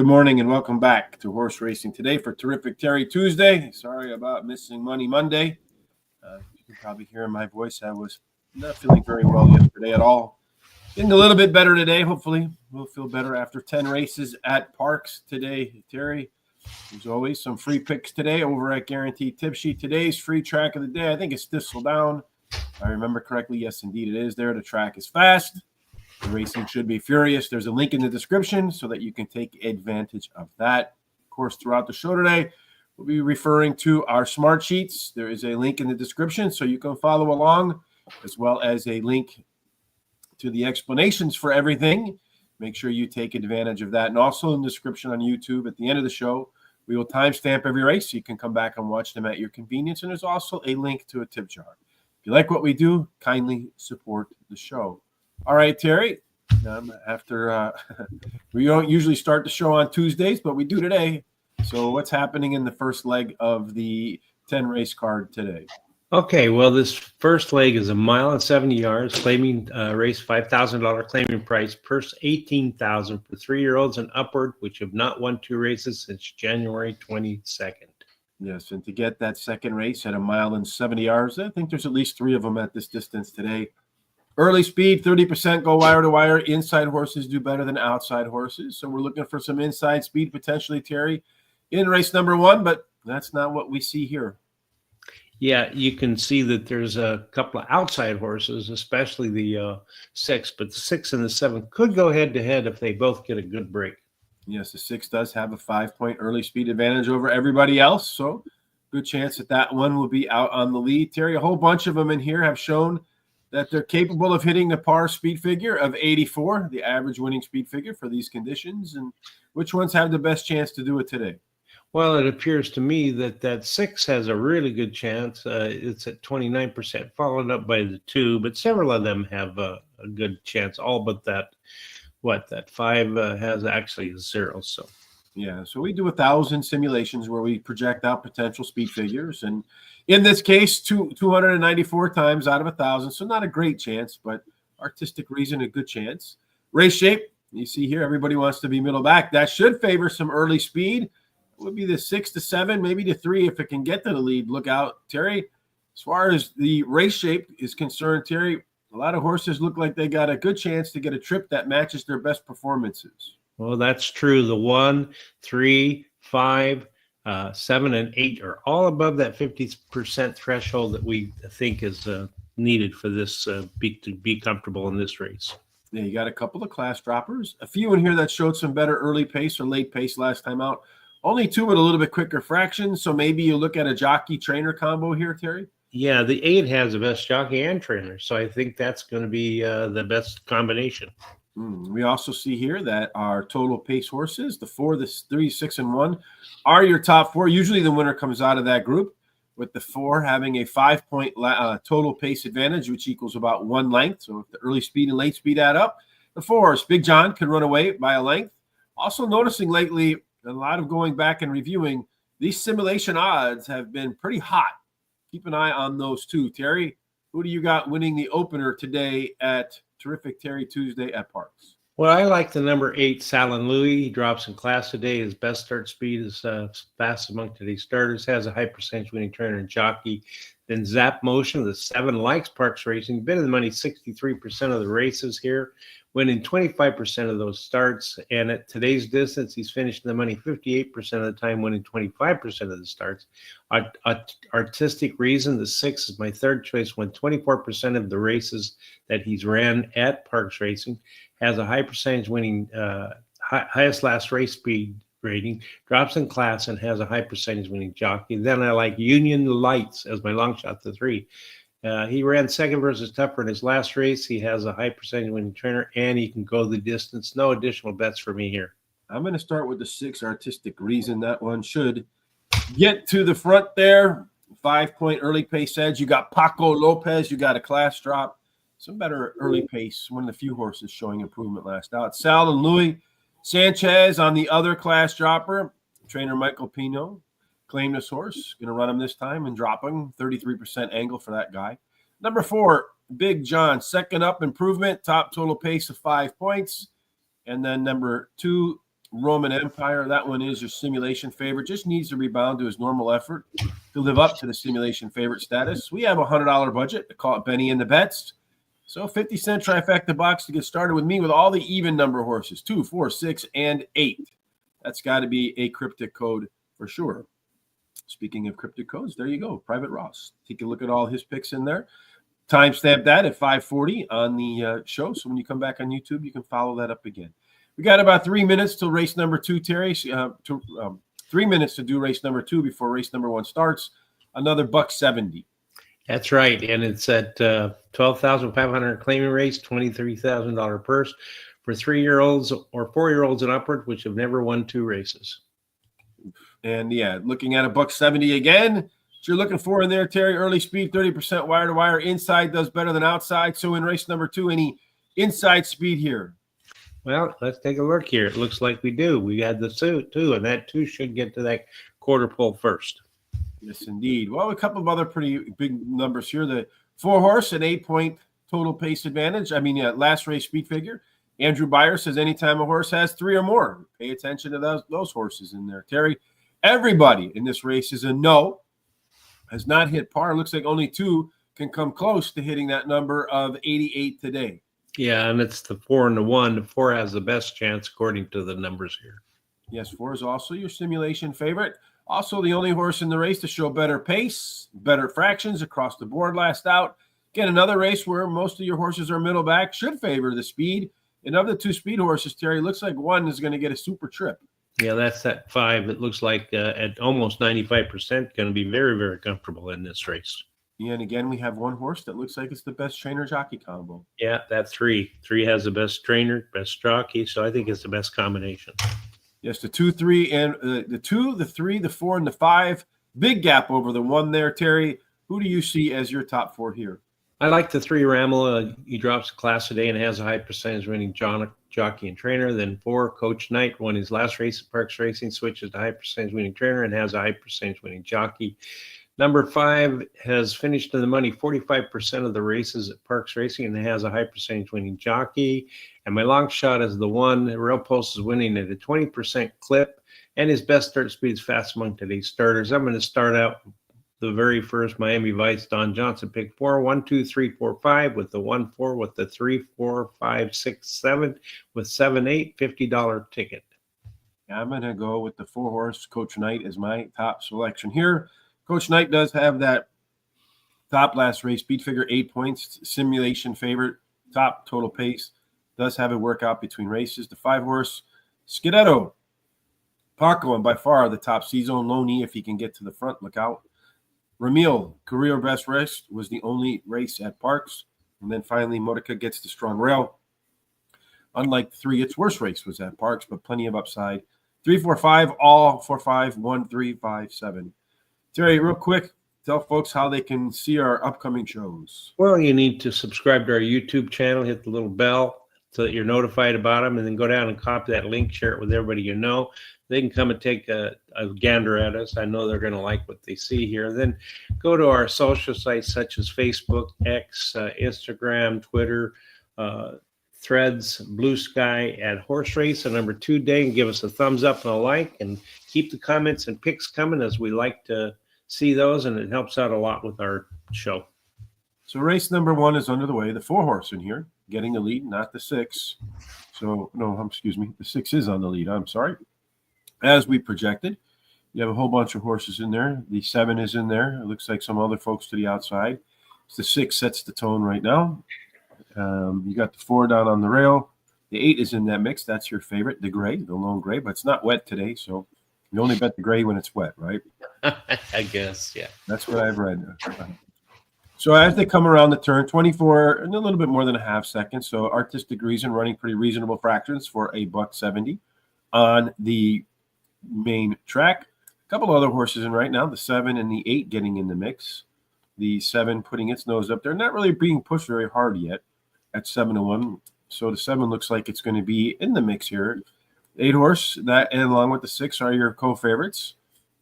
Good morning and welcome back to Horse Racing Today for Terrific Terry Tuesday. Sorry about missing Money Monday. You can probably hear in my voice I was not feeling very well yesterday at all. Getting a little bit better today. Hopefully we'll feel better after 10 races at Parx today. Terry, there's always some free picks today over at Guaranteed Tip Sheet. Today's free track of the day, I think it's Thistledown. If I remember correctly, yes, indeed it is there. The track is fast. The racing should be furious. There's a link in the description so that you can take advantage of that. Of course, throughout the show today, we'll be referring to our smart sheets. There is a link in the description so you can follow along, as well as a link to the explanations for everything. Make sure you take advantage of that. And also in the description on YouTube at the end of the show, we will timestamp every race so you can come back and watch them at your convenience. And there's also a link to a tip jar. If you like what we do, kindly support the show. All right, Terry, we don't usually start the show on Tuesdays, but we do today. So what's happening in the first leg of the 10 race card today? Okay, well, this first leg is 1 mile and 70 yards, claiming race $5,000 claiming price, purse $18,000 for 3-year-olds and upward, which have not won 2 races since January 22nd. Yes, and to get that second race at 1 mile and 70 yards, I think there's at least 3 of them at this distance today. Early speed, 30% go wire to wire. Inside horses do better than outside horses. So we're looking for some inside speed potentially, Terry, in race number 1, but that's not what we see here. Yeah, you can see that there's a couple of outside horses, especially the 6, but the 6 and the 7 could go head-to-head if they both get a good break. Yes, the 6 does have a 5-point early speed advantage over everybody else, so good chance that one will be out on the lead. Terry, a whole bunch of them in here have shown that they're capable of hitting the par speed figure of 84, the average winning speed figure for these conditions. And which ones have the best chance to do it today? Well, it appears to me that 6 has a really good chance. It's at 29%, followed up by the 2, but several of them have a good chance, all but that 5 has actually a 0. So. Yeah, so we do 1,000 simulations where we project out potential speed figures. And in this case, 294 times out of 1,000. So not a great chance, but artistic reason, a good chance. Race shape, you see here, everybody wants to be middle back. That should favor some early speed. It would be the 6 to 7, maybe to 3 if it can get to the lead. Look out, Terry. As far as the race shape is concerned, Terry, a lot of horses look like they got a good chance to get a trip that matches their best performances. Well, that's true. The 1, 3, 5, 7, and 8 are all above that 50% threshold that we think is needed for this to be comfortable in this race. Yeah, you got a couple of class droppers. A few in here that showed some better early pace or late pace last time out. Only 2 with a little bit quicker fraction. So maybe you look at a jockey-trainer combo here, Terry? Yeah, the 8 has the best jockey and trainer. So I think that's going to be the best combination. We also see here that our total pace horses, the 4, the 3, 6, and 1, are your top 4. Usually the winner comes out of that group, with the 4 having a 5-point total pace advantage, which equals about 1 length. So if the early speed and late speed add up, the 4, Big John, could run away by a length. Also noticing lately, a lot of going back and reviewing, these simulation odds have been pretty hot. Keep an eye on those too. Terry, who do you got winning the opener today at Terrific Terry Tuesday at Parx? Well, I like the number 8, Salin Louis. He drops in class today. His best start speed is fast among today's starters. Has a high percentage winning trainer and jockey. Then Zap Motion, the 7, likes Parx Racing. Been in the money 63% of the races here, winning 25% of those starts. And at today's distance, he's finished in the money 58% of the time, winning 25% of the starts. Artistic reason, the 6 is my third choice, won 24% of the races that he's ran at Parx Racing. Has a high percentage winning, highest last race speed rating, drops in class, and has a high percentage winning jockey. Then I like Union Lights as my long shot, the 3. He ran second versus Tupper in his last race. He has a high percentage winning trainer, and he can go the distance. No additional bets for me here. I'm going to start with the 6, Artistic Reason. That one should get to the front there. 5-point early pace edge. You got Paco Lopez. You got a class drop. Some better early pace. One of the few horses showing improvement last out. Sal and Louis Sanchez on the other class dropper. Trainer Michael Pino claimed this horse. Going to run him this time and drop him. 33% angle for that guy. Number 4, Big John. Second up improvement. Top total pace of 5 points. And then number 2, Roman Empire. That one is your simulation favorite. Just needs to rebound to his normal effort to live up to the simulation favorite status. We have a $100 budget. I call it Benny and the Bets. So 50-cent trifecta box to get started with me with all the even number horses, 2, 4, 6, and 8. That's got to be a cryptic code for sure. Speaking of cryptic codes, there you go. Private Ross. Take a look at all his picks in there. Timestamp that at 5:40 on the show. So when you come back on YouTube, you can follow that up again. We got about 3 minutes till race number 2, Terry. 3 minutes to do race number 2 before race number 1 starts. Another $170. That's right, and it's at $12,500 claiming race, $23,000 purse for 3-year-olds or 4-year-olds and upward, which have never won 2 races. And yeah, looking at a $170 again. What you're looking for in there, Terry? Early speed, 30% wire to wire. Inside does better than outside. So in race number 2, any inside speed here? Well, let's take a look here. It looks like we do. We had the suit too, and that too should get to that quarter pole first. Yes, indeed. Well, a couple of other pretty big numbers here. The 4-horse, an 8-point total pace advantage. Last race speed figure. Andrew Beyer says anytime a horse has 3 or more, pay attention to those horses in there. Terry, everybody in this race is a no. Has not hit par. Looks like only 2 can come close to hitting that number of 88 today. Yeah, and it's the 4 and the 1. The 4 has the best chance according to the numbers here. Yes, 4 is also your simulation favorite. Also the only horse in the race to show better pace, better fractions across the board last out. Again, another race where most of your horses are middle back, should favor the speed. And of the 2 speed horses, Terry, looks like one is going to get a super trip. Yeah, that's that 5. It looks like at almost 95% going to be very, very comfortable in this race. Yeah, and again, we have one horse that looks like it's the best trainer-jockey combo. Yeah, that 3. 3 has the best trainer, best jockey, so I think it's the best combination. Yes, the 2, 3, and the 2, the 3, the 4, and the 5. Big gap over the 1 there, Terry. Who do you see as your top 4 here? I like the 3 Ramel. He drops a class today and has a high percentage winning jockey and trainer. Then 4 Coach Knight won his last race at Parx Racing, switches to high percentage winning trainer and has a high percentage winning jockey. Number 5 has finished in the money 45% of the races at Parx Racing and has a high percentage winning jockey. And my long shot is the 1. Real Pulse is winning at a 20% clip, and his best start speed is fast among today's starters. I'm going to start out the very first Miami Vice, Don Johnson, pick 4, 1, 2, 3, 4, 5 with the 1, 4 with the 3, 4, 5, 6, 7 with 7, 8, $50 ticket. I'm going to go with the 4-horse Coach Knight as my top selection here. Coach Knight does have that top last race speed figure, 8 points, simulation favorite, top total pace. Does have a workout between races. The 5-horse Scudetto, Paco, and by far the top C-zone loney if he can get to the front. Look out. Ramil, career best race, was the only race at Parx. And then finally, Modica gets the strong rail. Unlike 3, its worst race was at Parx, but plenty of upside. 3, 4, 5, all 4, 5, 1, 3, 5, 7. Terry, real quick, tell folks how they can see our upcoming shows. Well, you need to subscribe to our YouTube channel, hit the little bell so that you're notified about them, and then go down and copy that link, share it with everybody you know. They can come and take a gander at us. I know they're going to like what they see here. Then go to our social sites such as Facebook, X, Instagram, Twitter, Threads, Blue Sky at Horse Race, a number 2 day, and give us a thumbs up and a like, and keep the comments and picks coming as we like to see those, and it helps out a lot with our show. So race number 1 is under the way. The 4-horse in here getting the lead, not the 6. So, no, excuse me. The 6 is on the lead. I'm sorry. As we projected, you have a whole bunch of horses in there. The 7 is in there. It looks like some other folks to the outside. The 6 sets the tone right now. You got the 4 down on the rail. The 8 is in that mix. That's your favorite, the gray, the lone gray, but it's not wet today, so you only bet the gray when it's wet, right? I guess, yeah. That's what I've read. So as they come around the turn, 24 and a little bit more than a half second. So Artistic Reason running pretty reasonable fractions for a $170 on the main track. A couple other horses in right now, the 7 and the 8 getting in the mix. The 7 putting its nose up there, not really being pushed very hard yet at 7-1. So the 7 looks like it's going to be in the mix here. 8-horse, that and along with the 6 are your co-favorites.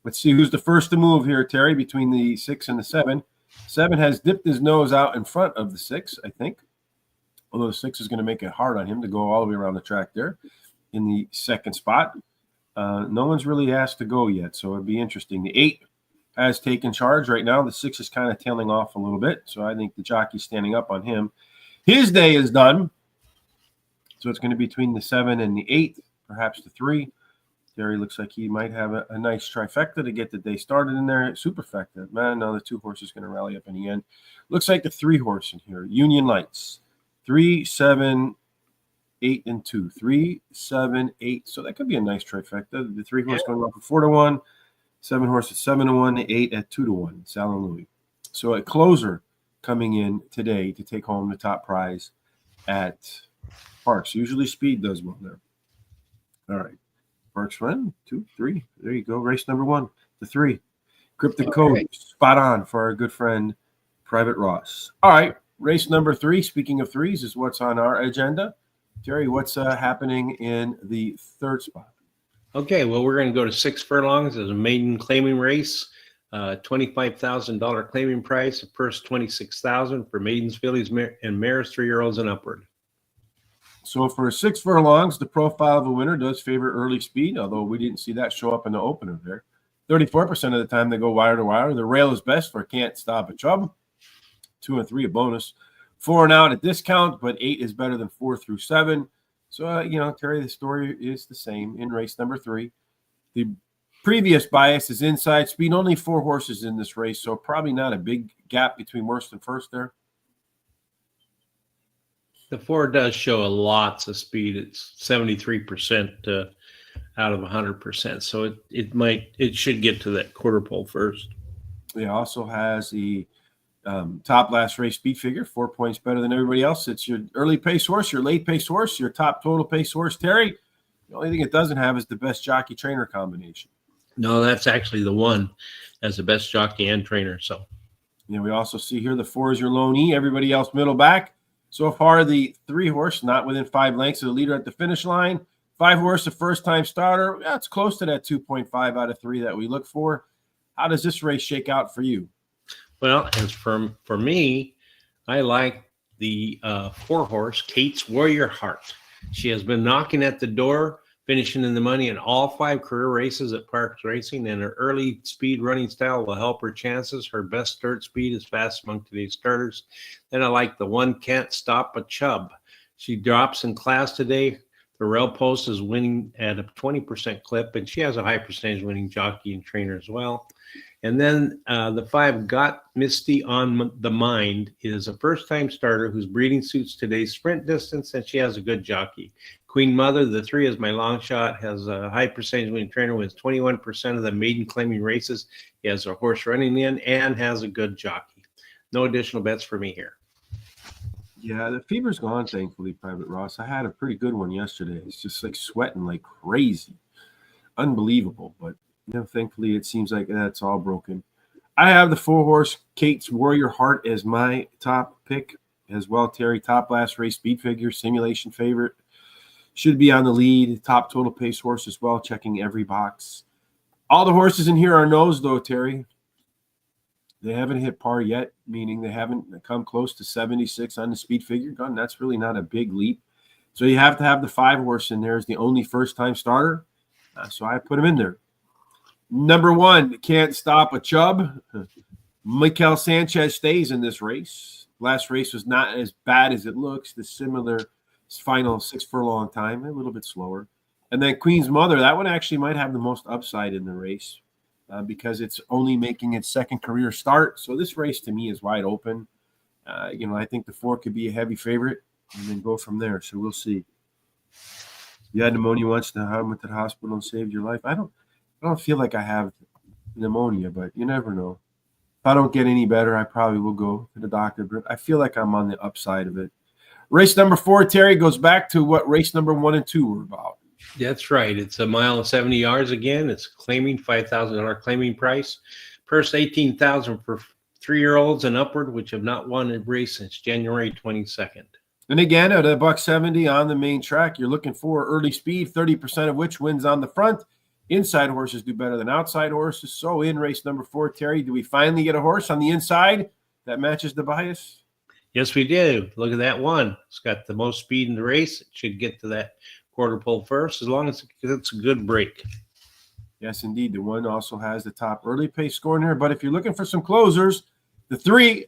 Let's see who's the first to move here, Terry, between the 6 and the 7. 7 has dipped his nose out in front of the 6, I think. Although the 6 is going to make it hard on him to go all the way around the track there. in the second spot. No one's really asked to go yet, so it'd be interesting. The 8 has taken charge right now. The 6 is kind of tailing off a little bit, so I think the jockey's standing up on him. His day is done, so it's going to be between the 7 and the 8, perhaps the 3. Terry looks like he might have a nice trifecta to get the day started in there. Superfecta. Man, no, the 2 horse is going to rally up in the end. Looks like the 3 horse in here. Union Lights. 3, 7, 8, and 2. 3, 7, 8. So that could be a nice trifecta. The 3 horse going off at 4-1. 7 horse at 7-1. The 8 at 2-1. Sal and Louis. So a closer coming in today to take home the top prize at Parx. Usually Speed does well there. All right. Parx 1, 2, 3. There you go. Race number 1, the 3. Cryptic code, spot on for our good friend, Private Ross. All right. Race number 3, speaking of 3s, is what's on our agenda. Terry, what's happening in the 3rd spot? Okay, well, we're going to go to 6 furlongs as a maiden claiming race. $25,000 claiming price, a purse $26,000 for maidens, fillies, and mares, 3-year-olds and upward. So for 6 furlongs, the profile of a winner does favor early speed, although we didn't see that show up in the opener there. 34% of the time they go wire to wire. The rail is best for Can't Stop a Chub. 2 and 3 a bonus. 4 and out a discount, but 8 is better than 4 through 7. So, Terry, the story is the same in race number 3. The previous bias is inside speed. Only 4 horses in this race, so probably not a big gap between worst and first there. The 4 does show lots of speed. It's 73% out of 100%. So it should get to that quarter pole first. It also has the top last race speed figure, 4 points better than everybody else. It's your early pace horse, your late pace horse, your top total pace horse, Terry. The only thing it doesn't have is the best jockey trainer combination. No, that's actually the 1 as the best jockey and trainer. So, we also see here the 4 is your lone E, everybody else middle back. So far, the 3 horse not within 5 lengths of the leader at the finish line. 5 horse, a first-time starter. That's close to that 2.5 out of 3 that we look for. How does this race shake out for you? Well, as for me, I like the 4 horse, Kate's Warrior Heart. She has been knocking at the door, finishing in the money in all 5 career races at Parx Racing, and her early speed running style will help her chances. Her best start speed is fast among today's starters. Then I like the 1 Can't Stop a Chub. She drops in class today. The rail post is winning at a 20% clip, and she has a high percentage winning jockey and trainer as well. And then the 5 Got Misty on the Mind is a first-time starter whose breeding suits today's sprint distance, and she has a good jockey. Queen Mother, the 3 is my long shot, has a high percentage winning trainer, wins 21% of the maiden claiming races. He has a horse running in and has a good jockey. No additional bets for me here. Yeah, the fever's gone, thankfully, Private Ross. I had a pretty good one yesterday. It's just like sweating like crazy. Unbelievable. But, thankfully it seems like that's all broken. I have the 4 horse Kate's Warrior Heart as my top pick as well, Terry. Top last race speed figure, simulation favorite. Should be on the lead. Top total pace horse as well, checking every box. All the horses in here are nose, though, Terry. They haven't hit par yet, meaning they haven't come close to 76 on the speed figure gun. That's really not a big leap. So you have to have the 5 horse in there as the only first-time starter. So I put him in there. Number 1, Can't Stop a Chub. Mikel Sanchez stays in this race. Last race was not as bad as it looks. The similar final 6 furlong time, a little bit slower. And then Queen's Mother, that one actually might have the most upside in the race because it's only making its 2nd career start. So this race to me is wide open. I think the 4 could be a heavy favorite and then go from there. So we'll see. You had pneumonia once, I went to the hospital and saved your life. I don't feel like I have pneumonia, but you never know. If I don't get any better, I probably will go to the doctor, but I feel like I'm on the upside of it. Race number 4, Terry, goes back to what race number 1 and 2 were about. That's right. It's a mile and 70 yards again. It's claiming $5,000 claiming price. Purse $18,000 for 3-year-olds and upward, which have not won a race since January 22nd. And again, at $170 on the main track, you're looking for early speed, 30% of which wins on the front. Inside horses do better than outside horses. So in race number 4, Terry, do we finally get a horse on the inside that matches the bias? Yes, we do. Look at that one. It's got the most speed in the race. It should get to that quarter pole first, as long as it's a good break. Yes, indeed. The one also has the top early pace score in there. But if you're looking for some closers, the 3,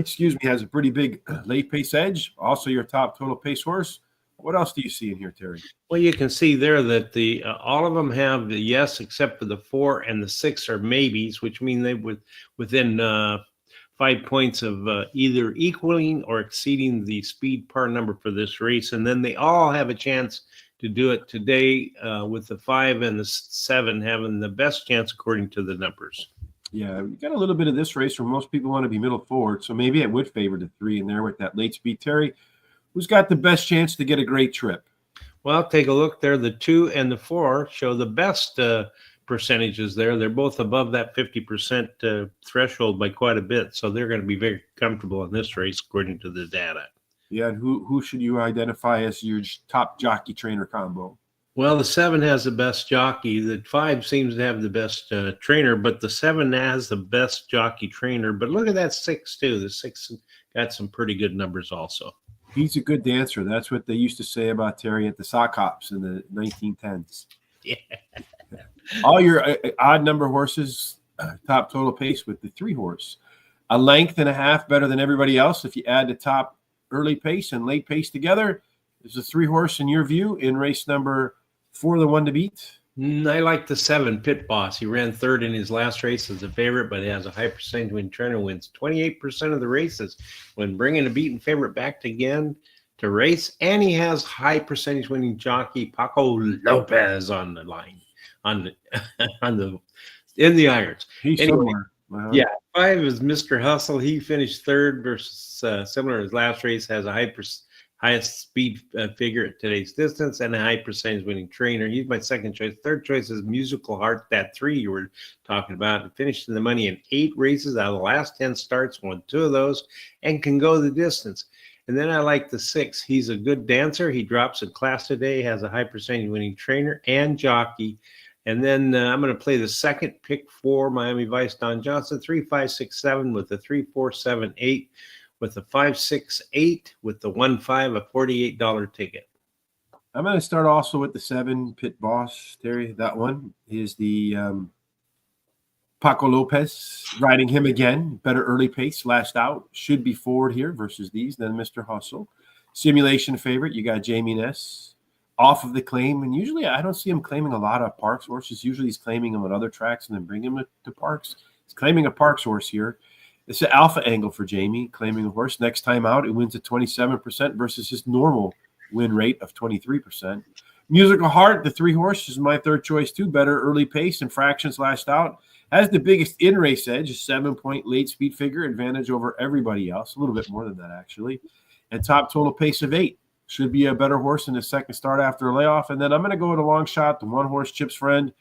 excuse me, has a pretty big late pace edge. Also, your top total pace horse. What else do you see in here, Terry? Well, you can see there that the all of them have the yes, except for the 4 and the 6 are maybes, which mean they would within 5 points of either equaling or exceeding the speed par number for this race. And then they all have a chance to do it today, with the 5 and the 7 having the best chance according to the numbers. Yeah, we got a little bit of this race where most people want to be middle forward, so maybe I would favor the 3 in there with that late speed. Terry, who's got the best chance to get a great trip? Well, take a look there. The 2 and the 4 show the best percentages there. They're both above that 50% threshold by quite a bit, so they're going to be very comfortable in this race according to the data. Yeah, and who should you identify as your top jockey trainer combo? Well, the 7 has the best jockey. The 5 seems to have the best trainer, but the 7 has the best jockey trainer. But look at that 6 too. The 6 got some pretty good numbers also. He's a good dancer. That's what they used to say about Terry at the sock hops in the 1910s. Yeah. All your odd number horses, top total pace with the 3 horse. A length and a half better than everybody else. If you add the top early pace and late pace together, is the 3 horse in your view in race number 4 the one to beat? I like the 7 Pit Boss. He ran 3rd in his last race as a favorite, but he has a high percentage win trainer, wins 28% of the races when bringing a beaten favorite back again to race. And he has high percentage winning jockey Paco Lopez on the line, in the irons. He's Anyway, somewhere. yeah, 5 is Mr. Hustle. He finished 3rd versus similar to his last race, has a highest speed figure at today's distance and a high percentage winning trainer. He's my second choice. Third choice is Musical Heart, that 3 you were talking about. And finished in the money in 8 races out of the last 10 starts, won 2 of those, and can go the distance. And then I like the 6. He's a good dancer. He drops in class today, has a high percentage winning trainer and jockey. And then I'm going to play the second pick 4, Miami Vice, Don Johnson, 3, 5, 6, 7 with the 3, 4, 7, 8. With the 5, 6, 8, with the 1, 5, a $48 ticket. I'm going to start also with the 7 Pit Boss, Terry. That one is the Paco Lopez, riding him again. Better early pace, last out. Should be forward here versus these than Mr. Hustle. Simulation favorite, you got Jamie Ness off of the claim. And usually I don't see him claiming a lot of Parx horses. Usually he's claiming them on other tracks and then bring him to Parx. He's claiming a Parx horse here. It's an alpha angle for Jamie, claiming a horse. Next time out, it wins at 27% versus his normal win rate of 23%. Musical Heart, the 3 horse, is my third choice too. Better early pace and fractions last out. Has the biggest in-race edge, a 7-point late speed figure advantage over everybody else. A little bit more than that, actually. And top total pace of 8. Should be a better horse in the second start after a layoff. And then I'm going to go with a long shot, the 1 horse Chip's Friend.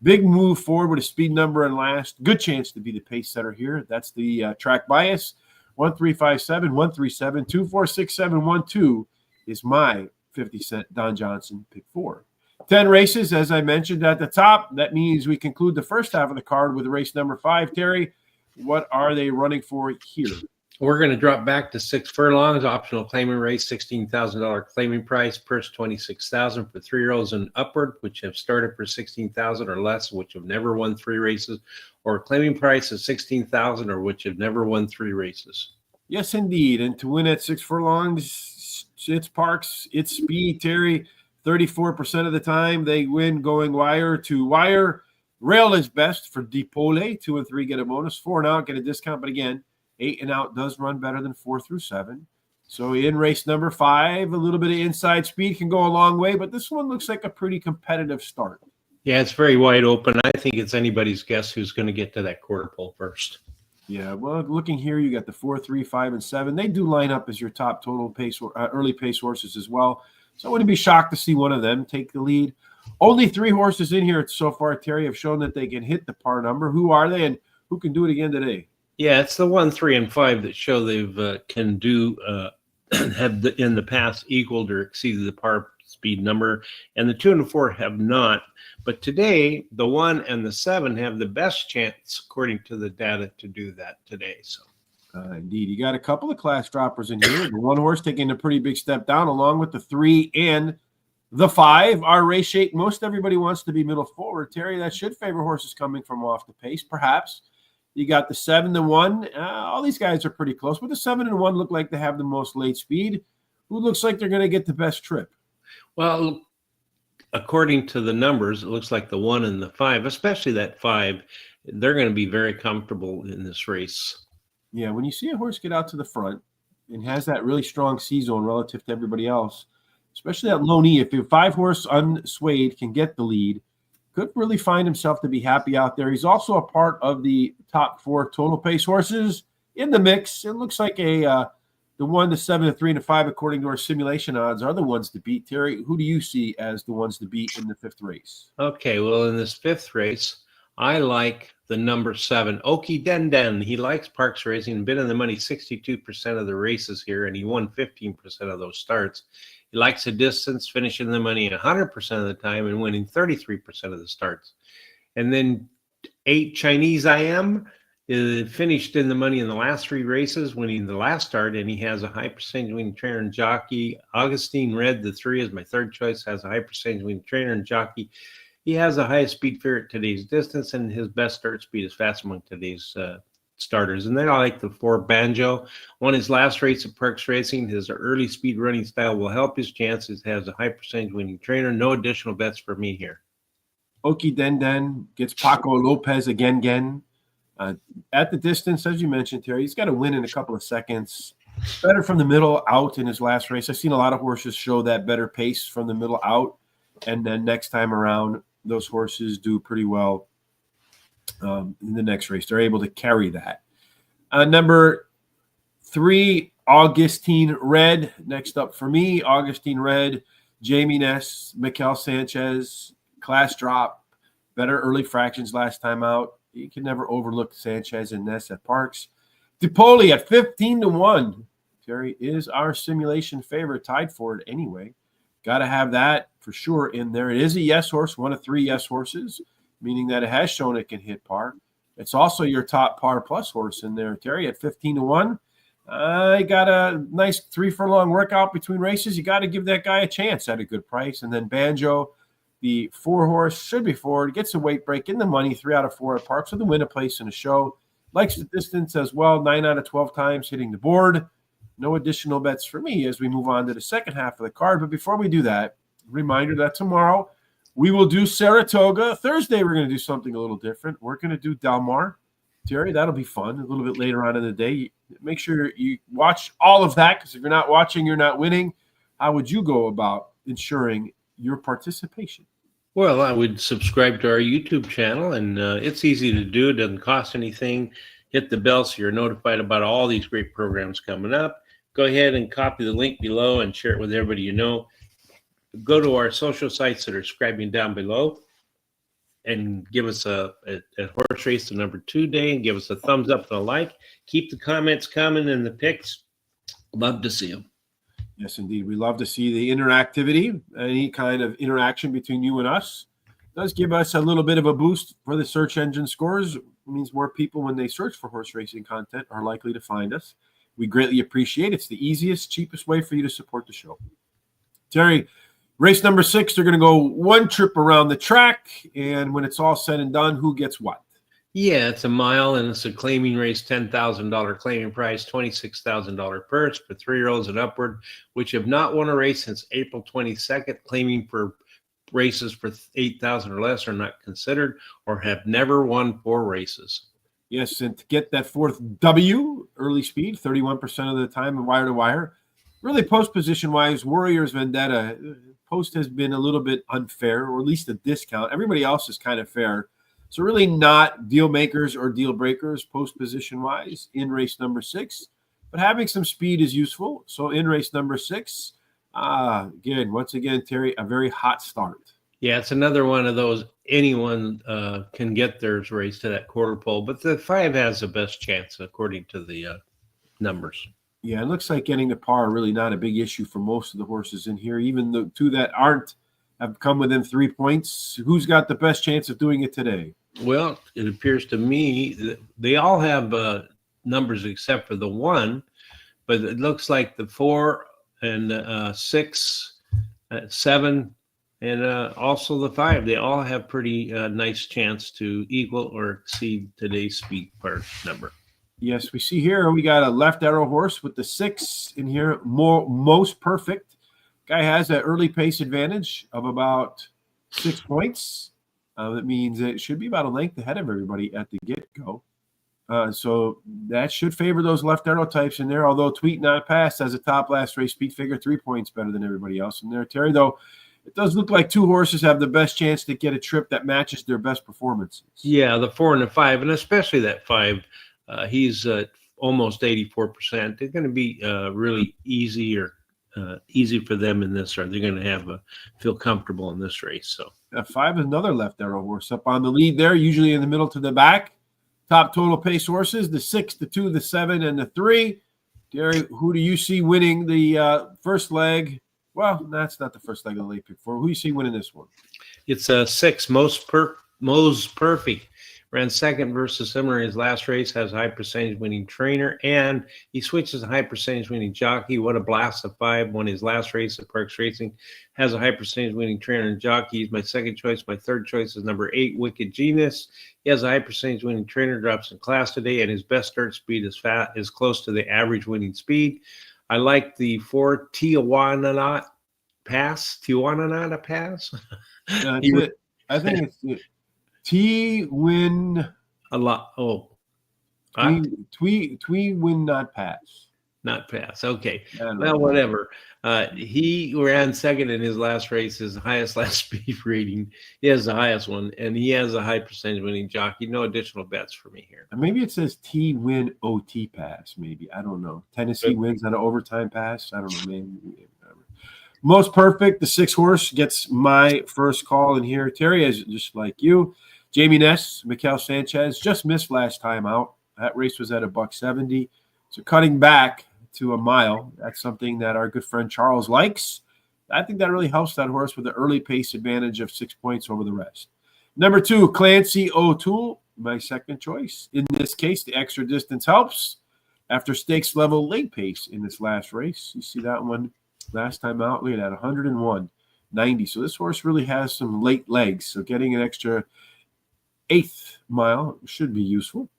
Big move forward with a speed number and last. Good chance to be the pace setter here. That's the track bias. 1357, 137, 2467, 12 is my 50-cent Don Johnson pick 4. 10 races, as I mentioned at the top. That means we conclude the first half of the card with race number 5. Terry, what are they running for here? We're going to drop back to 6 furlongs, optional claiming race, $16,000 claiming price, purse $26,000 for 3-year-olds and upward, which have started for $16,000 or less, which have never won 3 races, or claiming price of $16,000 or which have never won 3 races. Yes, indeed. And to win at 6 furlongs, it's Parx, it's speed, Terry. 34% of the time they win going wire to wire. Rail is best for Dipole. 2 and 3 get a bonus. 4 and out get a discount, but again, 8 and out does run better than 4 through 7. So in race number 5, a little bit of inside speed can go a long way, but this one looks like a pretty competitive start. Yeah, it's very wide open. I think it's anybody's guess who's going to get to that quarter pole first. Yeah, well, looking here, you got the 4, 3, 5, and 7. They do line up as your top total pace, early pace horses as well. So I wouldn't be shocked to see one of them take the lead. Only 3 horses in here so far, Terry, have shown that they can hit the par number. Who are they, and who can do it again today? Yeah, it's the 1, 3, and 5 that show they've can do have in the past equaled or exceeded the par speed number, and the 2 and the 4 have not. But today, the 1 and the 7 have the best chance, according to the data, to do that today. So Indeed. You got a couple of class droppers in here. The one horse taking a pretty big step down, along with the 3 and the 5. Our race shape, most everybody wants to be middle forward. Terry, that should favor horses coming from off the pace, perhaps. You got the 7 and 1. All these guys are pretty close, but the 7 and 1 look like they have the most late speed. Who looks like they're going to get the best trip? Well, according to the numbers, it looks like the 1 and the 5, especially that 5, they're going to be very comfortable in this race. Yeah, when you see a horse get out to the front and has that really strong C-zone relative to everybody else, especially that low knee, if a 5-horse unswayed can get the lead, could really find himself to be happy out there. He's also a part of the top 4 total pace horses in the mix. It looks like the 1, the 7, the 3, and the 5, according to our simulation odds, are the ones to beat. Terry, who do you see as the ones to beat in the 5th race? Okay, well, in this 5th race, I like the number 7, Okie Den Den. He likes Parx Racing, been in the money 62% of the races here, and he won 15% of those starts. He likes the distance, finishing the money 100% of the time and winning 33% of the starts. And then 8, Chinese I Am, finished in the money in the last 3 races, winning the last start, and he has a high percentage winning trainer and jockey. Augustine Red, the 3, is my 3rd choice, has a high percentage winning trainer and jockey. He has the highest speed fair at today's distance, and his best start speed is fast among today's starters. And then I like the 4, Banjo. Won his last race at Parx Racing. His early speed running style will help his chances. Has a high percentage winning trainer. No additional bets for me here. Okie Den Den gets Paco Lopez again. At the distance, as you mentioned, Terry, he's got to win in a couple of seconds. Better from the middle out in his last race. I've seen a lot of horses show that better pace from the middle out, and then next time around, those horses do pretty well in the next race. They're able to carry that. Number 3, Augustine Red. Next up for me, Augustine Red, Jamie Ness, Mikel Sanchez, class drop, better early fractions last time out. You can never overlook Sanchez and Ness at Parx. DiPoli at 15 to 1. Terry is our simulation favorite, tied for it anyway. Got to have that for sure in there. It is a yes horse, one of 3 yes horses, meaning that it has shown it can hit par. It's also your top par plus horse in there, Terry, at 15 to 1. I got a nice 3 furlong workout between races. You got to give that guy a chance at a good price. And then Banjo, the 4 horse, should be forward, gets a weight break in the money, 3 out of 4 at Parx with a win, a place in a show. Likes the distance as well, 9 out of 12 times hitting the board. No additional bets for me as we move on to the second half of the card. But before we do that, reminder that tomorrow we will do Saratoga. Thursday, we're going to do something a little different. We're going to do Del Mar. Terry, that'll be fun a little bit later on in the day. Make sure you watch all of that, because if you're not watching, you're not winning. How would you go about ensuring your participation? Well, I would subscribe to our YouTube channel, and it's easy to do. It doesn't cost anything. Hit the bell so you're notified about all these great programs coming up. Go ahead and copy the link below and share it with everybody you know. Go to our social sites that are scribing down below and give us a horse race the number 2 day and give us a thumbs up and a like. Keep the comments coming and the picks. Love to see them. Yes, indeed. We love to see the interactivity. Any kind of interaction between you and us does give us a little bit of a boost for the search engine scores. It means more people, when they search for horse racing content, are likely to find us. We greatly appreciate it. It's the easiest, cheapest way for you to support the show. Terry, race number 6, they're going to go 1 trip around the track, and when it's all said and done, who gets what? Yeah, it's a mile, and it's a claiming race, $10,000 claiming price, $26,000 purse for 3-year-olds and upward, which have not won a race since April 22nd. Claiming for races for 8,000 or less are not considered, or have never won 4 races. Yes, and to get that 4th W, early speed, 31% of the time in wire to wire. Really, post position-wise, Warriors Vendetta, post has been a little bit unfair, or at least a discount. Everybody else is kind of fair. So really not deal makers or deal breakers post position-wise in race number 6. But having some speed is useful. So in race number 6, once again, Terry, a very hot start. Yeah, it's another one of those anyone can get theirs race to that quarter pole, but the 5 has the best chance according to the numbers. Yeah, it looks like getting to par really not a big issue for most of the horses in here. Even the 2 that aren't have come within 3 points. Who's got the best chance of doing it today? Well, it appears to me that they all have numbers except for the 1, but it looks like the 4 and 6, 7, and also the 5, they all have pretty nice chance to equal or exceed today's speed part number. Yes, we see here we got a left arrow horse with the 6 in here, most perfect. Guy has an early pace advantage of about 6 points. That means it should be about a length ahead of everybody at the get-go. So that should favor those left arrow types in there, although Tweet Not Pass has a top last race speed figure 3 points better than everybody else in there. Terry, though, it does look like 2 horses have the best chance to get a trip that matches their best performances. Yeah, the 4 and the 5, and especially that 5, he's almost 84%. They're going to be really easy for them in this, or they're going to have feel comfortable in this race. So 5 is another left arrow horse up on the lead there, usually in the middle to the back. Top total pace horses, the 6, the 2, the 7, and the 3. Gary, who do you see winning the first leg? Well, that's not the first leg of the late pick 4. Who do you see winning this one? It's a 6, most perfect. Ran second versus similar in his last race, has a high percentage winning trainer, and he switches a high percentage winning jockey. What a blast of 5. Won his last race at Parx Racing, has a high percentage winning trainer and jockey. He's my second choice. My third choice is number 8, Wicked Genius. He has a high percentage winning trainer, drops in class today, and his best start speed is close to the average winning speed. I like the 4, Tijuana Pass. I think it's T-win a lot. Oh, win not pass. Not pass. Okay. Well, whatever. He ran second in his last race, his highest last speed rating. He has the highest one, and he has a high percentage winning jockey. No additional bets for me here. Maybe it says T-win OT pass. Maybe. I don't know. Tennessee wins on an overtime pass. I don't know. Maybe. Most perfect. The 6 horse gets my first call in here. Terry is just like you. Jamie Ness, Mikel Sanchez just missed last time out. That race was at $1.70. So cutting back to a mile, that's something that our good friend Charles likes. I think that really helps that horse with an early pace advantage of 6 points over the rest. Number 2, Clancy O'Toole, my second choice. In this case, the extra distance helps. After stakes level late pace in this last race, you see that one last time out, we had at 101.90. So this horse really has some late legs. So getting an extra 8th mile should be useful.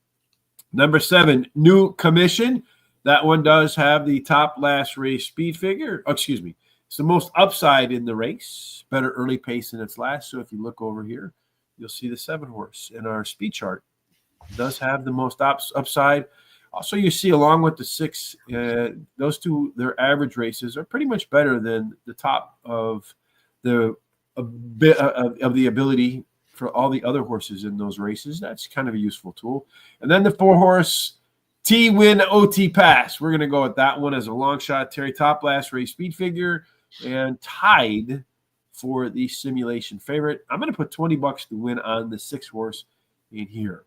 Number 7, New Commission. That one does have the top last race speed figure. Oh, excuse me. It's the most upside in the race. Better early pace in its last. So if you look over here, you'll see the 7 horse in our speed chart. It does have the most upside. Also, you see along with the 6, those 2, their average races are pretty much better than the top of the ability for all the other horses in those races. That's kind of a useful tool. And then the 4 horse T-win OT pass. We're going to go with that one as a long shot. Terry, top last race speed figure and tied for the simulation favorite. I'm going to put $20 to win on the 6 horse in here.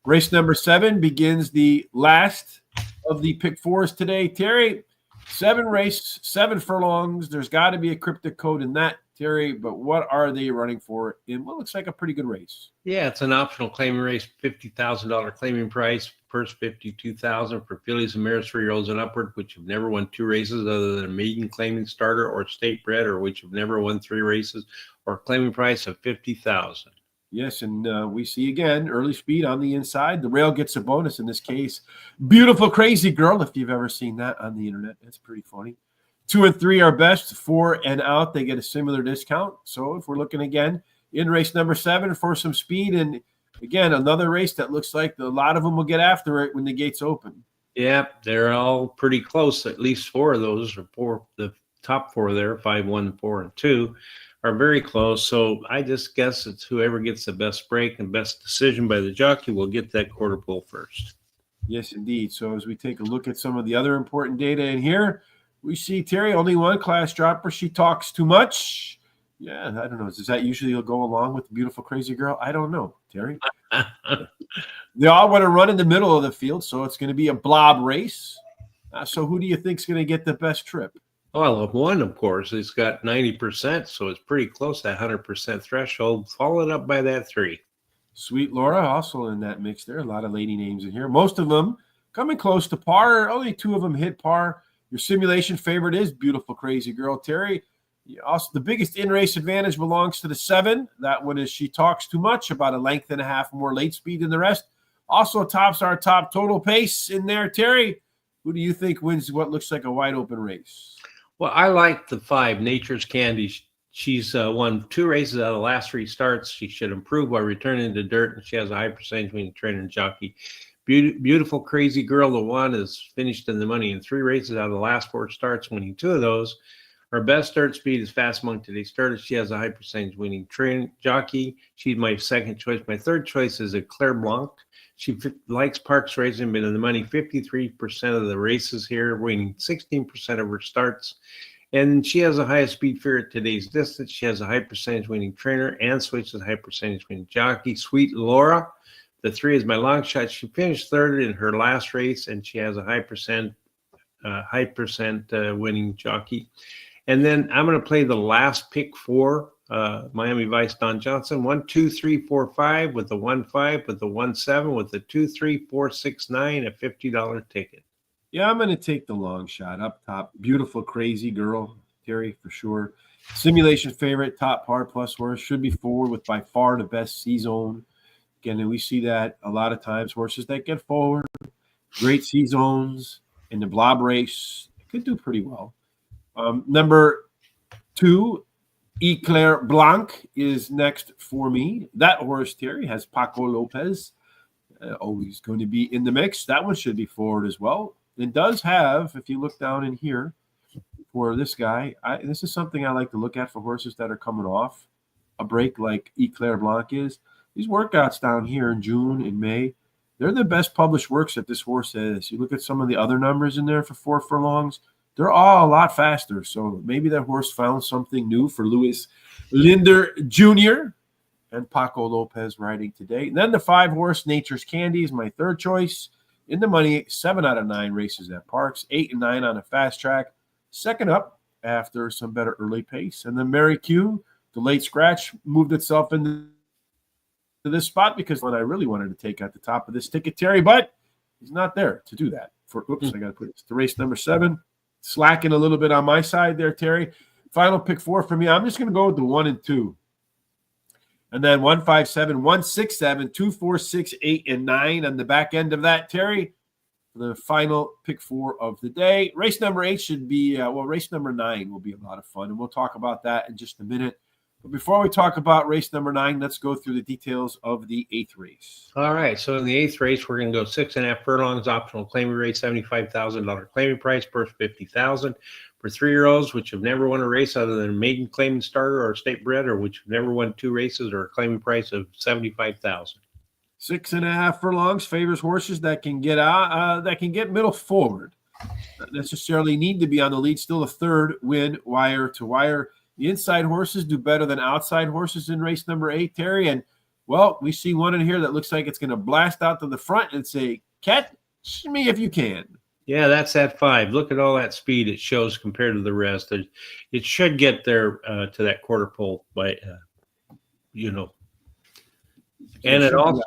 Race number 7 begins the last of the pick 4s today. Terry, 7 race, 7 furlongs. There's got to be a cryptic code in that, Terry, but what are they running for in what looks like a pretty good race? Yeah, it's an optional claiming race, $50,000 claiming price, purse $52,000 for fillies and mares 3-year-olds and upward, which have never won 2 races other than a maiden claiming starter or state bred, or which have never won 3 races, or claiming price of $50,000. Yes, and we see again early speed on the inside. The rail gets a bonus in this case. Beautiful Crazy Girl, if you've ever seen that on the internet. It's pretty funny. 2 and 3 are best. 4 and out, they get a similar discount. So if we're looking again in race number 7 for some speed, and again, another race that looks like a lot of them will get after it when the gates open. Yeah, they're all pretty close. At least 4 of those, or the top 4 there, 5, 1, 4, and 2, are very close. So I just guess it's whoever gets the best break and best decision by the jockey will get that quarter pole first. Yes, indeed. So as we take a look at some of the other important data in here, we see Terry, only 1 class dropper. She talks too much. Yeah, I don't know. Does that usually go along with the Beautiful Crazy Girl? I don't know, Terry. They all want to run in the middle of the field, so it's going to be a blob race. So who do you think is going to get the best trip? Well, 1, of course, it's got 90%, so it's pretty close to that 100% threshold, followed up by that 3. Sweet Laura also in that mix there. A lot of lady names in here. Most of them coming close to par. Only 2 of them hit par. Your simulation favorite is Beautiful Crazy Girl, Terry. Also, the biggest in-race advantage belongs to the 7. That one is She Talks Too Much, about a length and a half more late speed than the rest. Also tops our top total pace in there, Terry. Who do you think wins what looks like a wide open race? Well, I like the 5, Nature's Candy. She's won 2 races out of the last 3 starts. She should improve by returning to dirt, and she has a high percentage winning trainer and jockey. Beautiful Crazy Girl, the 1, is finished in the money in 3 races out of the last 4 starts, winning 2 of those. Her best start speed is fast among today's starters. She has a high percentage winning train jockey. She's my second choice. My third choice is a Claire Blanc. She likes Parx racing, been in the money 53% of the races here, winning 16% of her starts. And she has a highest speed figure at today's distance. She has a high percentage winning trainer and switches a high percentage winning jockey. Sweet Laura, the 3 is my long shot. She finished 3rd in her last race, and she has a high percent winning jockey. And then I'm going to play the last pick 4, Miami Vice Don Johnson. 1, 2, 3, 4, 5 with the 1, 5 with the 1, 7 with the 2, 3, 4, 6, 9, a $50 ticket. Yeah, I'm going to take the long shot up top. Beautiful Crazy Girl, Terry, for sure. Simulation favorite, top par plus horse, should be forward with by far the best C-zone. Again, we see that a lot of times. Horses that get forward, great C-zones in the blob race, could do pretty well. Number 2, Eclair Blanc is next for me. That horse, Terry, has Paco Lopez. Always going to be in the mix. That one should be forward as well. It does have, if you look down in here for this guy, this is something I like to look at for horses that are coming off a break like Eclair Blanc is. These workouts down here in June and May, they're the best published works that this horse has. You look at some of the other numbers in there for 4 furlongs, they're all a lot faster. So maybe that horse found something new for Louis Linder Jr. and Paco Lopez riding today. And then the 5 horse Nature's Candy is my third choice. In the money, 7 out of 9 races at Parx, 8 and 9 on a fast track. Second up after some better early pace. And then Mary Q, the late scratch, moved itself into this spot because when I really wanted to take at the top of this ticket, Terry, but he's not there to do that. I got to put this to race number 7. Slacking a little bit on my side there, Terry. Final pick 4 for me. I'm just going to go with the 1 and 2. And then 1, 5, 7, 1, 6, 7, 2, 4, 6, 8, and 9 on the back end of that, Terry. The final pick 4 of the day. Race number 8 should be, race number 9 will be a lot of fun. And we'll talk about that in just a minute. But before we talk about race number 9, let's go through the details of the 8th race. All right. So in the 8th race, we're going to go 6.5 furlongs, optional claiming rate, $75,000 claiming price, purse $50,000 for 3-year-olds, which have never won a race other than a maiden claiming starter or a state bred, or which have never won 2 races, or a claiming price of $75,000. 6.5 furlongs favors horses that can get out, that can get middle forward. Not necessarily need to be on the lead. Still a third win wire to wire. The inside horses do better than outside horses in race number 8, Terry. And, well, we see one in here that looks like it's going to blast out to the front and say, catch me if you can. Yeah, that's that 5. Look at all that speed it shows compared to the rest. It should get there to that quarter pole by, And it also,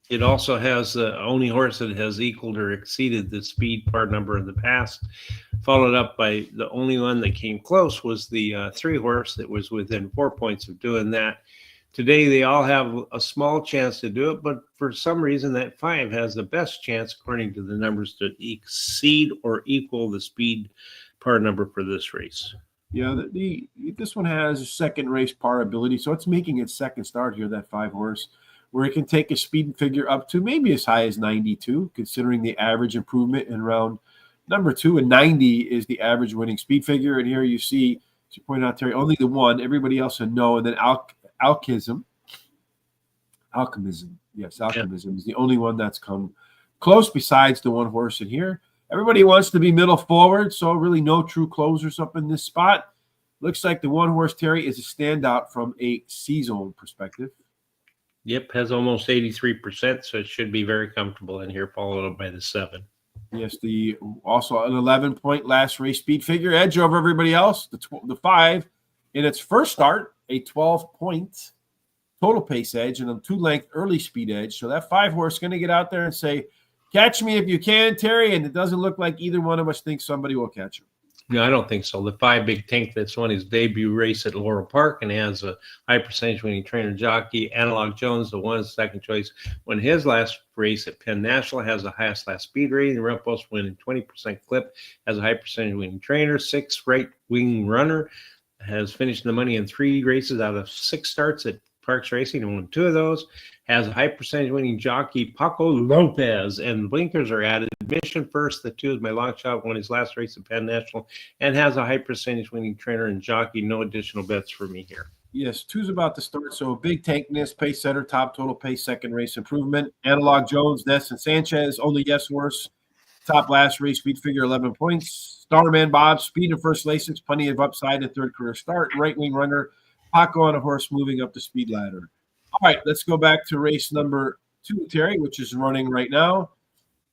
it also has the only horse that has equaled or exceeded the speed part number in the past, followed up by the only one that came close was the 3 horse that was within 4 points of doing that. Today, they all have a small chance to do it, but for some reason, that 5 has the best chance, according to the numbers, to exceed or equal the speed par number for this race. Yeah, this one has a second race par ability, so it's making its second start here, that 5 horse, where it can take a speed figure up to maybe as high as 92, considering the average improvement in round number 2, and 90 is the average winning speed figure. And here you see, as you pointed out, Terry, only the 1, everybody else a no, and then Alchemism is the only one that's come close besides the 1 horse in here. Everybody wants to be middle forward, so really no true closers up in this spot. Looks like the 1 horse, Terry, is a standout from a C-zone perspective. Yep, has almost 83%, so it should be very comfortable in here, followed up by the 7. Yes, also an 11-point last race speed figure edge over everybody else. The 5 in its first start, a 12-point total pace edge and a 2-length early speed edge. So that 5 horse is going to get out there and say, Catch me if you can, Terry, and it doesn't look like either one of us thinks somebody will catch him. No, I don't think so. The 5 Big Tank that's won his debut race at Laurel Park and has a high percentage winning trainer jockey. Analog Jones, the one second choice, won his last race at Penn National, has the highest last speed rating. Rumpos winning 20% clip, has a high percentage winning trainer. 6 right wing runner, has finished the money in 3 races out of 6 starts at Parx Racing and won 2 of those. Has a high percentage winning jockey, Paco Lopez, and blinkers are added. Mission First, the 2 is my long shot, won his last race at Penn National, and has a high percentage winning trainer and jockey. No additional bets for me here. Yes, 2's about to start. So Big Tankness, pace setter, top total, pace second, race improvement. Analog Jones, Ness, and Sanchez, only yes horse. Top last race, speed figure 11 points. Starman Bob, speed in first laces, plenty of upside in third career start. Right wing runner, Paco on a horse moving up the speed ladder. All right, let's go back to race number 2, Terry, which is running right now.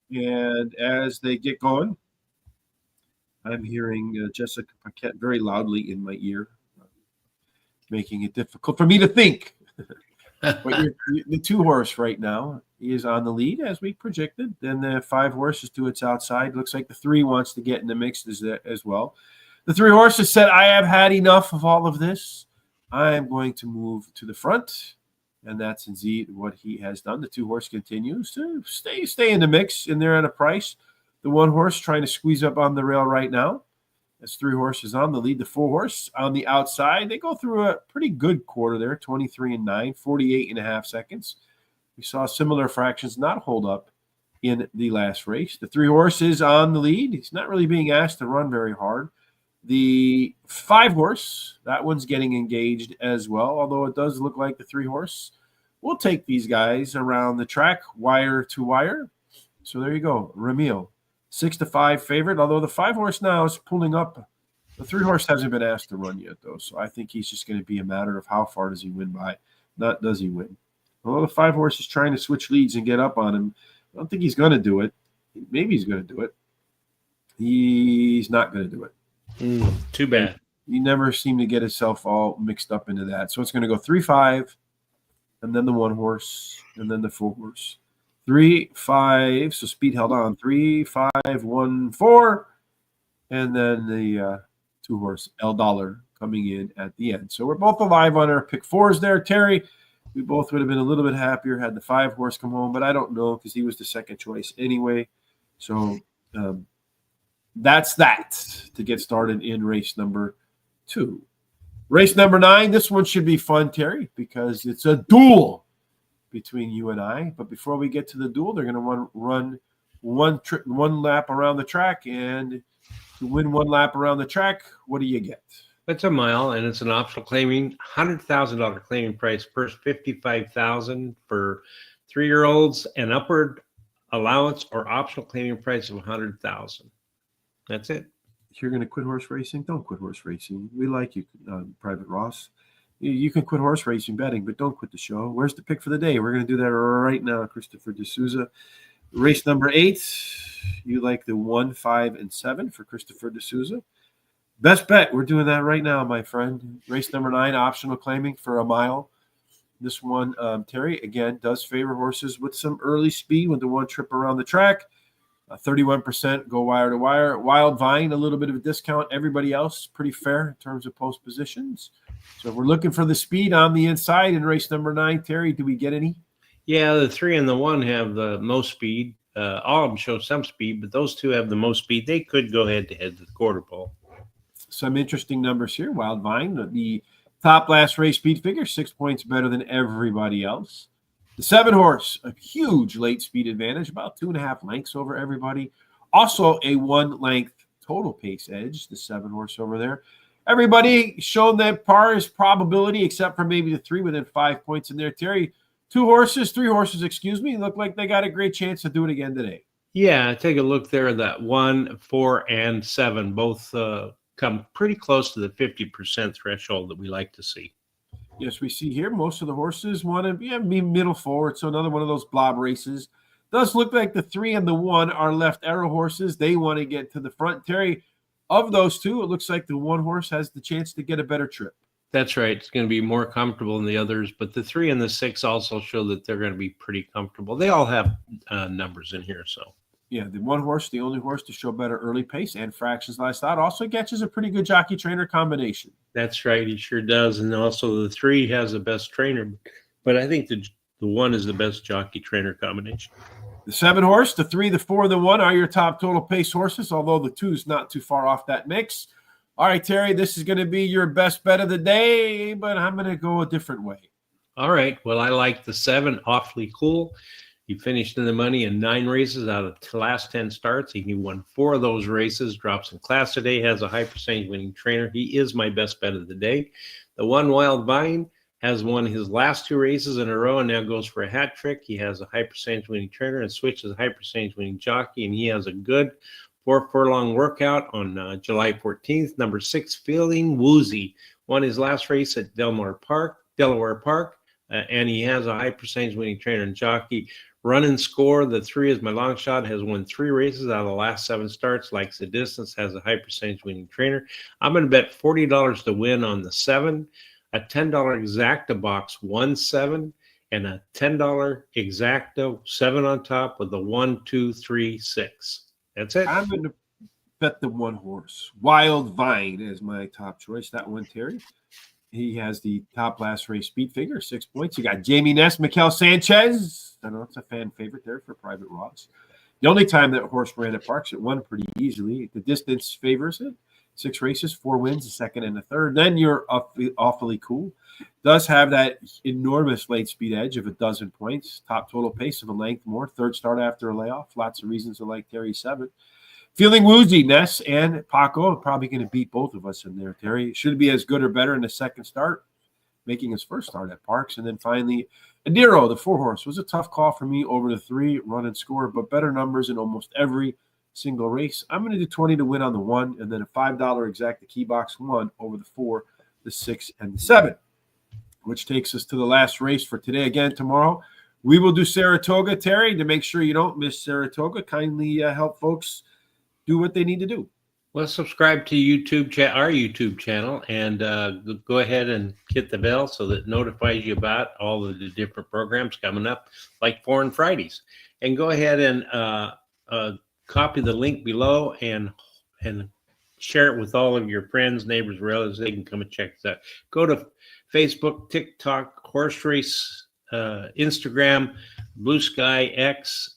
And as they get going, I'm hearing Jessica Paquette very loudly in my ear, making it difficult for me to think. But the 2 horse right now is on the lead as we projected. Then the 5 horse is to its outside. Looks like the 3 wants to get in the mix as well. The 3 horses said, I have had enough of all of this. I am going to move to the front. And that's indeed what he has done. The 2 horse continues to stay in the mix in there at a price. The 1 horse trying to squeeze up on the rail right now. That's 3 horses on the lead. The 4 horse on the outside. They go through a pretty good quarter there, 23-9, 48.5 seconds. We saw similar fractions not hold up in the last race. The 3 horse is on the lead. He's not really being asked to run very hard. The 5 horse, that one's getting engaged as well, although it does look like the 3 horse will take these guys around the track, wire to wire. So there you go. Ramil, 6-5 favorite, although the 5 horse now is pulling up. The 3 horse hasn't been asked to run yet, though, so I think he's just going to be a matter of how far does he win by, not does he win. Although the 5 horse is trying to switch leads and get up on him, I don't think he's going to do it. Maybe he's going to do it. He's not going to do it. Too bad. He never seemed to get himself all mixed up into that. So it's going to go 3-5, and then the 1 horse, and then the 4 horse. 3-5. So speed held on. 3-5-1-4, and then the 2 horse El Dollar coming in at the end. So we're both alive on our pick 4s there, Terry. We both would have been a little bit happier had the 5 horse come home, but I don't know because he was the second choice anyway. So that's that to get started in race number 2. Race number 9, this one should be fun, Terry, because it's a duel between you and I. But before we get to the duel, they're going to run one lap around the track. And to win 1 lap around the track, what do you get? It's a mile, and it's an optional claiming, $100,000 claiming price, first $55,000 for 3-year-olds, and upward allowance or optional claiming price of $100,000. That's it. If you're going to quit horse racing, don't quit horse racing. We like you, Private Ross. You can quit horse racing betting, but don't quit the show. Where's the pick for the day? We're going to do that right now, Christopher D'Souza. Race number 8, you like the 1, 5, and 7 for Christopher D'Souza. Best bet, we're doing that right now, my friend. Race number 9, optional claiming for a mile. This one, Terry, again, does favor horses with some early speed with the 1 trip around the track. 31% go wire to wire. Wild Vine, a little bit of a discount. Everybody else, pretty fair in terms of post positions. So if we're looking for the speed on the inside in race number 9, Terry, do we get any? Yeah, the 3 and the 1 have the most speed. All of them show some speed, but those 2 have the most speed. They could go head-to-head to the quarter pole. Some interesting numbers here. Wild Vine, the top last race speed figure, 6 points better than everybody else. The 7 horse, a huge late speed advantage, about 2.5 lengths over everybody. Also a 1 length total pace edge, the 7 horse over there. Everybody shown that par is probability, except for maybe the 3 within 5 points in there. Terry, 3 horses, look like they got a great chance to do it again today. Yeah, take a look there. That 1, 4, and 7 both come pretty close to the 50% threshold that we like to see. Yes, we see here most of the horses want to be middle forward, so another one of those blob races. Does look like the 3 and the 1 are left arrow horses. They want to get to the front. Terry, of those 2, it looks like the 1 horse has the chance to get a better trip. That's right. It's going to be more comfortable than the others, but the 3 and the 6 also show that they're going to be pretty comfortable. They all have numbers in here, so. Yeah, the one horse, the only horse to show better early pace and fractions last out, also catches a pretty good jockey trainer combination. That's right. He sure does. And also the 3 has the best trainer, but I think the 1 is the best jockey trainer combination. The 7 horse, the 3, the 4, the 1 are your top total pace horses, although the 2 is not too far off that mix. All right, Terry, this is going to be your best bet of the day, but I'm going to go a different way. All right. Well, I like the 7, Awfully Cool. He finished in the money in 9 races out of the last 10 starts. He won 4 of those races, drops in class today, has a high percentage winning trainer. He is my best bet of the day. The 1, Wild Vine, has won his last 2 races in a row and now goes for a hat trick. He has a high percentage winning trainer and switches a high percentage winning jockey, and he has a good 4 furlong workout on July 14th. Number 6, Feeling Woozy, won his last race at Delaware Park, and he has a high percentage winning trainer and jockey. Run and Score, the 3 is my long shot, has won 3 races out of the last 7 starts, likes the distance, has a high percentage winning trainer. I'm going to bet $40 to win on the 7. A $10 exacta box 1-7, and a $10 exacta 7 on top with a 1, 2, 3, 6. That's it. I'm going to bet the 1 horse, Wild Vine, as my top choice. That one, Terry. He has the top last race speed figure, 6 points. You got Jamie Ness, Mikel Sanchez. I know it's a fan favorite there for Private Ross. The only time that horse ran at Parx, it won pretty easily. The distance favors it. 6 races, 4 wins, a second and a third. Then you're Awfully Cool. Does have that enormous late speed edge of 12 points. Top total pace of a length more. 3rd start after a layoff. Lots of reasons to like Terry 7. Feeling Woozy, Ness and Paco probably going to beat both of us in there, Terry. Should be as good or better in the 2nd start, making his 1st start at Parx. And then finally, Adiro, the 4 horse, was a tough call for me over the 3, Run and Score, but better numbers in almost every single race. I'm going to do 20 to win on the 1, and then a $5 exacta key box 1 over the 4, the 6, and the 7, which takes us to the last race for today. Again, tomorrow, we will do Saratoga. Terry, to make sure you don't miss Saratoga, kindly help folks do what they need to do. Well, subscribe to our YouTube channel, and go ahead and hit the bell so that it notifies you about all of the different programs coming up, like Foreign Fridays. And go ahead and copy the link below and share it with all of your friends, neighbors, relatives. They can come and check this out. Go to Facebook, TikTok, Horse Race, Instagram, Blue Sky, X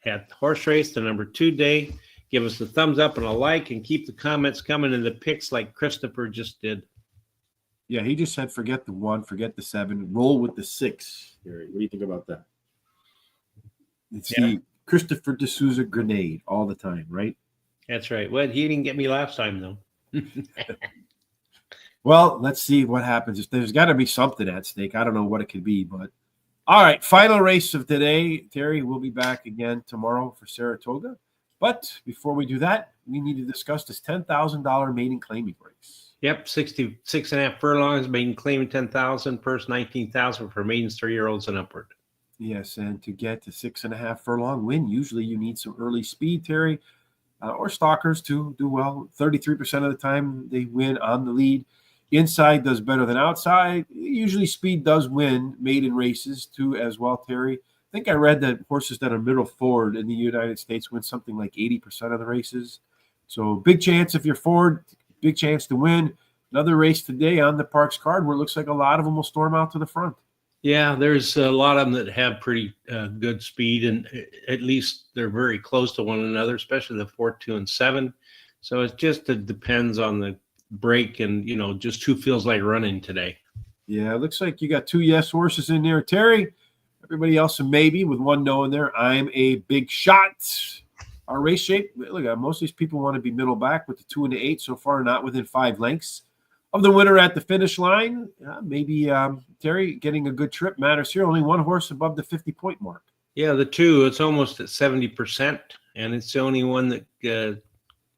at Horse Race, the number 2 day. Give us a thumbs up and a like, and keep the comments coming in the pics like Christopher just did. Yeah, he just said forget the 1, forget the 7, roll with the 6. Gary, what do you think about that? It's the Christopher D'Souza grenade all the time, right? That's right. Well, he didn't get me last time, though. Well, let's see what happens. There's got to be something at stake. I don't know what it could be, but all right, final race of today. Terry, we'll be back again tomorrow for Saratoga. But before we do that, we need to discuss this $10,000 maiden claiming race. Yep, 66.5 furlongs, maiden claiming 10,000, purse 19,000 for maidens 3-year-olds and upward. Yes, and to get to 6.5 furlong win, usually you need some early speed, Terry, or stalkers to do well. 33% of the time they win on the lead. Inside does better than outside. Usually speed does win maiden races too as well, Terry. I think I read that horses that are middle forward in the United States win something like 80% of the races. So big chance if you're forward, big chance to win. Another race today on the Parx card where it looks like a lot of them will storm out to the front. Yeah, there's a lot of them that have pretty good speed, and at least they're very close to one another, especially the 4, 2, and 7. So it depends on the break and, just who feels like running today. Yeah, it looks like you got 2 yes horses in there, Terry. Everybody else a maybe with 1 no in there. I'm a big shot. Our race shape, look at most of these people want to be middle back with the 2 and the 8 so far, not within 5 lengths of the winner at the finish line. Maybe Terry getting a good trip matters here. Only 1 horse above the 50-point mark. Yeah, the 2, it's almost at 70%, and it's the only one that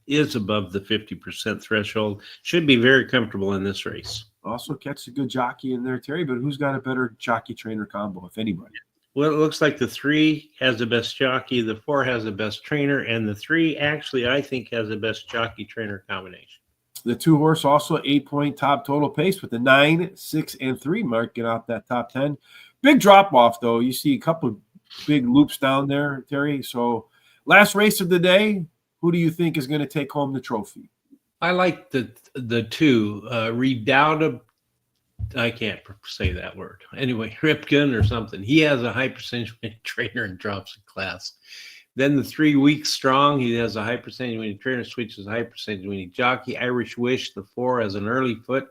is above the 50% threshold. Should be very comfortable in this race. Also catch a good jockey in there, Terry, but who's got a better jockey trainer combo, if anybody? Well, it looks like the 3 has the best jockey, the 4 has the best trainer, and the 3 actually, I think, has the best jockey trainer combination. The 2-horse also 8-point top total pace with the 9, 6, and 3 mark get out that top 10. Big drop off though. You see a couple big loops down there, Terry. So last race of the day, who do you think is going to take home the trophy? I like the two. Redoubtable. I can't say that word. Anyway, Ripken or something. He has a high percentage winning trainer and drops in class. Then the 3 weeks strong, he has a high percentage winning trainer, switches a high percentage winning jockey. Irish Wish, the 4 has an early foot,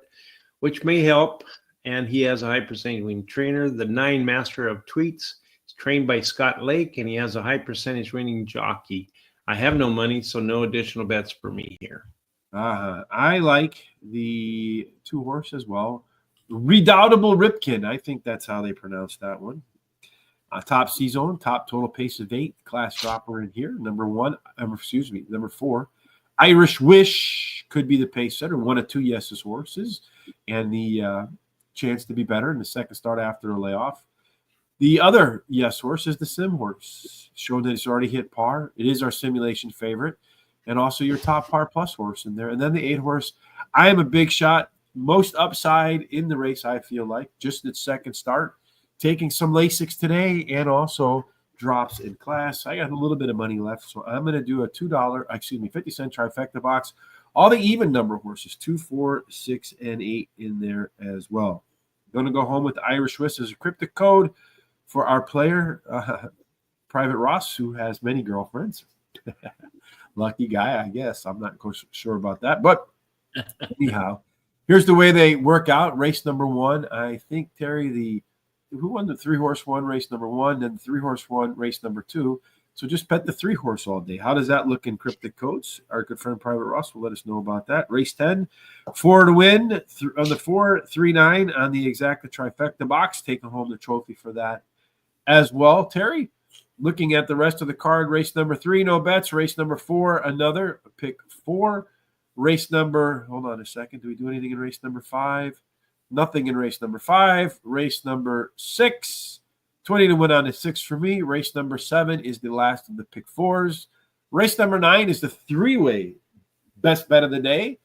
which may help. And he has a high percentage winning trainer. The 9 Master of Tweets is trained by Scott Lake, and he has a high percentage winning jockey. I have no money, so no additional bets for me here. I like the 2-horse as well. Redoubtable Ripken. I think that's how they pronounce that one. Top C-zone, top total pace of 8. Class dropper in here. Number 4. Irish Wish could be the pace setter. 1 of 2 yeses horses. And the chance to be better in the second start after a layoff. The other yes horse is the Sim horse. Showing that it's already hit par. It is our simulation favorite. And also your top par plus horse in there. And then the 8-horse. I am a big shot. Most upside in the race, I feel like. Just its second start. Taking some Lasix today and also drops in class. I got a little bit of money left, so I'm going to do a $50 trifecta box. All the even number horses, 2, 4, 6, and 8 in there as well. Going to go home with the Irish Wish as a cryptic code for our player, Private Ross, who has many girlfriends. Lucky guy, I guess. I'm not sure about that, but anyhow, here's the way they work out. Race number 1, I think, Terry, who won the 3-horse one, race number 1, then the 3-horse one, race number 2. So just bet the 3-horse all day. How does that look in cryptic codes? Our good friend Private Ross will let us know about that. Race 10, 4 to win on the 4, 3, 9 on the exacta trifecta box, taking home the trophy for that as well. Terry, looking at the rest of the card, race number 3, no bets. Race number 4, another pick 4. Race number, hold on a second. Do we do anything in race number 5? Nothing in race number 5. Race number 6, 20 to win on the 6 for me. Race number 7 is the last of the pick 4s. Race number 9 is the 3-way best bet of the day.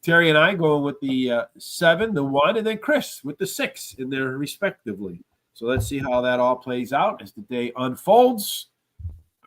Terry and I going with the 7, the 1, and then Chris with the 6 in there respectively. So let's see how that all plays out as the day unfolds.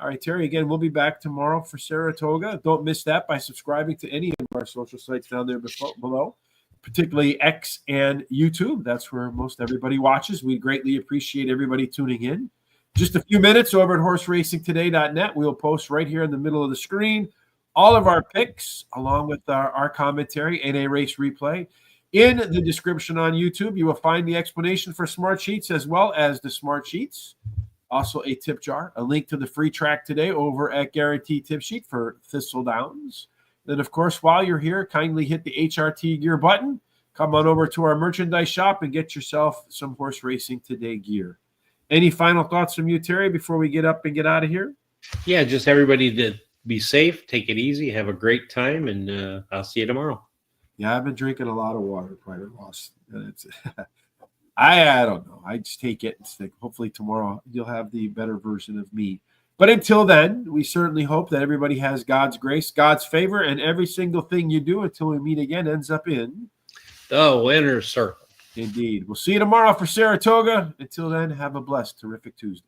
All right, Terry, again, we'll be back tomorrow for Saratoga. Don't miss that by subscribing to any of our social sites down there below. Particularly X and YouTube. That's where most everybody watches. We greatly appreciate everybody tuning in. Just a few minutes over at horseracingtoday.net. We'll post right here in the middle of the screen all of our picks along with our commentary and a race replay. In the description on YouTube, you will find the explanation for Smart Sheets as well as the Smart Sheets. Also a tip jar, a link to the free track today over at Guaranteed Tip Sheet for Thistle Downs. Then, of course, while you're here, kindly hit the HRT gear button. Come on over to our merchandise shop and get yourself some Horse Racing Today gear. Any final thoughts from you, Terry, before we get up and get out of here? Yeah, just everybody to be safe, take it easy, have a great time, and I'll see you tomorrow. Yeah, I've been drinking a lot of water, Private Ross. I don't know. I just take it and think hopefully tomorrow you'll have the better version of me. But until then, we certainly hope that everybody has God's grace, God's favor, and every single thing you do until we meet again ends up in the winner's circle. Indeed. We'll see you tomorrow for Saratoga. Until then, have a blessed, terrific Tuesday.